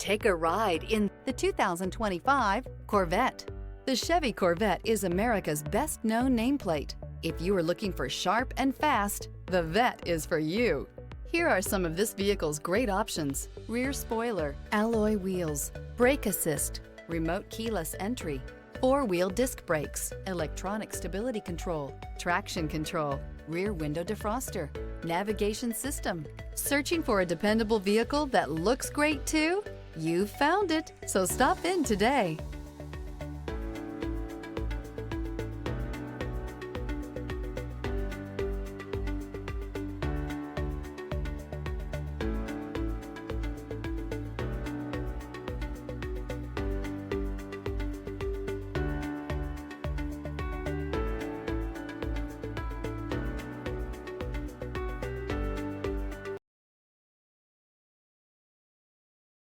Take a ride in the 2025 Corvette. The Chevy Corvette is America's best-known nameplate. If you are looking for sharp and fast, the Vette is for you. Here are some of this vehicle's great options: rear spoiler, alloy wheels, brake assist, remote keyless entry, four-wheel disc brakes, electronic stability control, traction control, rear window defroster, navigation system. Searching for a dependable vehicle that looks great too? You found it, so stop in today.